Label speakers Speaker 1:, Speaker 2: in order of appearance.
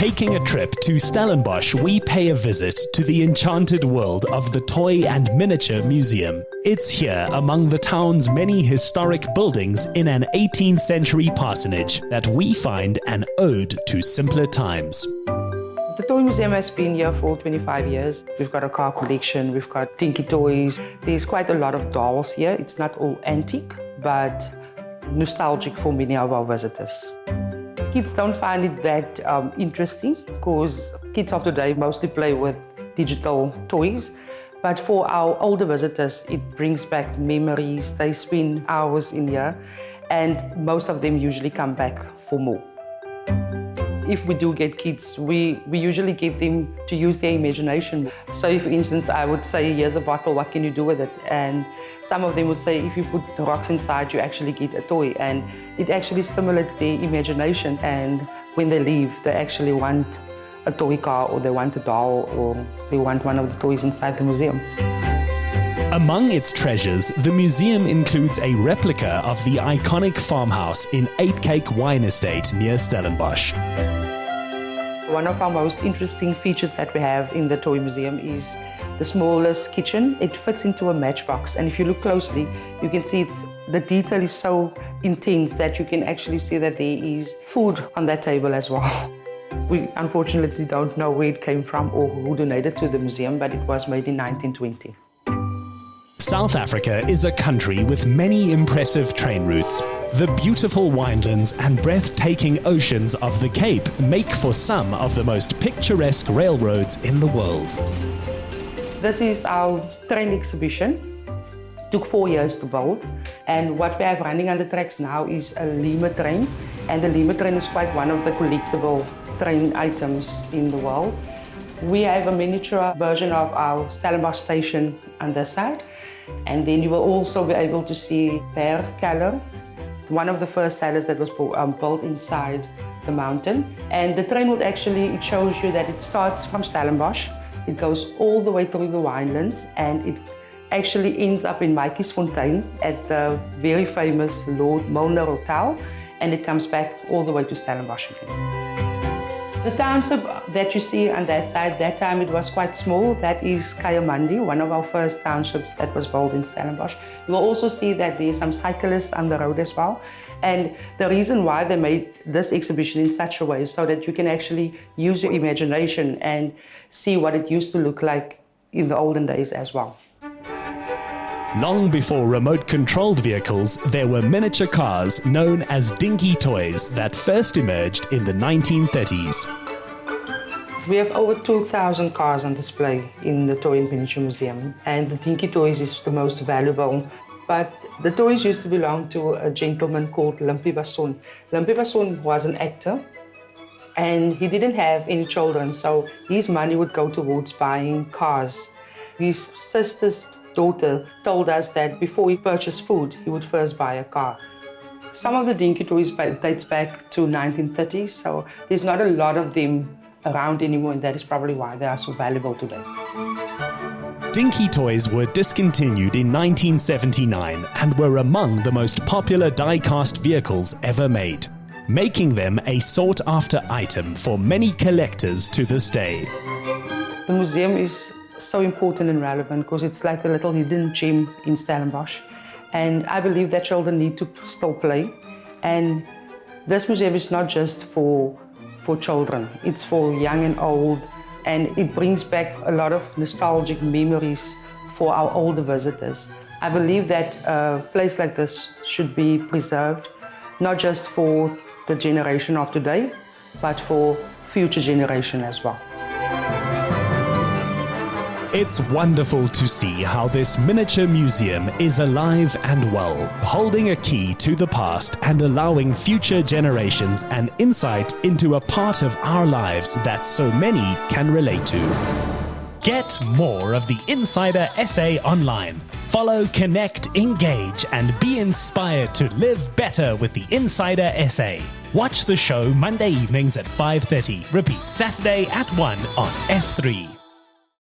Speaker 1: Taking a trip to Stellenbosch, we pay a visit to the enchanted world of the Toy and Miniature Museum. It's here, among the town's many historic buildings in an 18th century parsonage, that we find an ode to simpler times.
Speaker 2: The Toy Museum has been here for 25 years. We've got a car collection, we've got Dinky Toys. There's quite a lot of dolls here. It's not all antique, but nostalgic for many of our visitors. Kids don't find it that interesting because kids of today mostly play with digital toys. But for our older visitors, it brings back memories. They spend hours in here, and most of them usually come back for more. If we do get kids, we usually give them to use their imagination. So if, for instance, I would say, here's a bottle, what can you do with it? And some of them would say, if you put the rocks inside, you actually get a toy. And it actually stimulates their imagination. And when they leave, they actually want a toy car, or they want a doll, or they want one of the toys inside the museum.
Speaker 1: Among its treasures, the museum includes a replica of the iconic farmhouse in Eight Cake Wine Estate near Stellenbosch.
Speaker 2: One of our most interesting features that we have in the Toy Museum is the smallest kitchen. It fits into a matchbox, and if you look closely, you can see the detail is so intense that you can actually see that there is food on that table as well. We unfortunately don't know where it came from or who donated to the museum, but it was made in 1920.
Speaker 1: South Africa is a country with many impressive train routes. The beautiful winelands and breathtaking oceans of the Cape make for some of the most picturesque railroads in the world.
Speaker 2: This is our train exhibition. It took 4 years to build, and what we have running on the tracks now is a Lima train, and the Lima train is quite one of the collectible train items in the world. We have a miniature version of our Stellenbosch station on this side, and then you will also be able to see Keller, one of the first sailors that was built inside the mountain. And the train would actually, it shows you that it starts from Stellenbosch, it goes all the way through the winelands, and it actually ends up in Maatjiesfontein at the very famous Lord Milner Hotel, and it comes back all the way to Stellenbosch again. The township that you see on that side, that time it was quite small. That is Kayamandi, one of our first townships that was built in Stellenbosch. You will also see that there's some cyclists on the road as well. And the reason why they made this exhibition in such a way is so that you can actually use your imagination and see what it used to look like in the olden days as well.
Speaker 1: Long before remote-controlled vehicles, there were miniature cars known as Dinky Toys that first emerged in the 1930s.
Speaker 2: We have over 2,000 cars on display in the Toy and Miniature Museum, and the Dinky Toys is the most valuable. But the toys used to belong to a gentleman called Limpie Basson. Limpie Basson was an actor, and he didn't have any children, so his money would go towards buying cars. His sister's daughter told us that before he purchased food, he would first buy a car. Some of the Dinky Toys dates back to 1930s, so there's not a lot of them around anymore, and that is probably why they are so valuable today.
Speaker 1: Dinky Toys were discontinued in 1979 and were among the most popular die-cast vehicles ever made, making them a sought-after item for many collectors to this day.
Speaker 2: The museum is so important and relevant because it's like a little hidden gem in Stellenbosch, and I believe that children need to still play, and this museum is not just for children, it's for young and old, and it brings back a lot of nostalgic memories for our older visitors. I believe that a place like this should be preserved, not just for the generation of today, but for future generation as well.
Speaker 1: It's wonderful to see how this miniature museum is alive and well, holding a key to the past and allowing future generations an insight into a part of our lives that so many can relate to. Get more of the Insider SA online. Follow, connect, engage, and be inspired to live better with the Insider SA. Watch the show Monday evenings at 5:30. Repeat Saturday at 1 on S3.